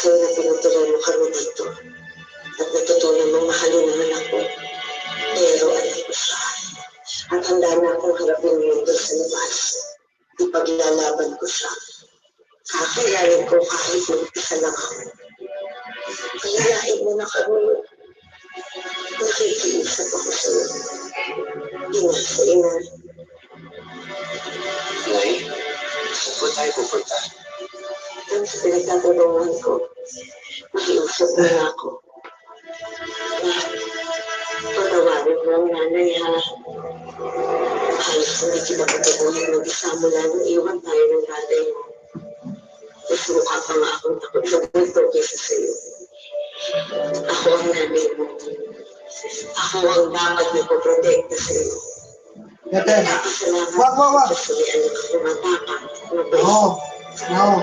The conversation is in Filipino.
Dahil na pinutuloy mo kami dito at natutunan mong mahalin naman ako. Pero alam ko siya. At handa na akong harapin mo doon sa labas. Ipaglalaban ko siya. Kakayanin ko kahit mag-isa lang ako. Kayalain mo na kami. Nakikiusap ako sa iyo. Ina sa ina. Nay, saan po tayo pupunta? Doon sa pinagtatrabawan ko, makiusap mo na ako. Patawarin mo ang nanay ha. Halos hindi kita pagkabuhin mag-isa mula nung iwan tayo ng tatay mo. Mas mukha pa nga akong takot sa buto kaysa sa'yo. Ako ang nanay mo. Ako ang dapat nagpoprotekta sa'yo. Wag. Nagpapasalamat sa sulian ng kumataka. No.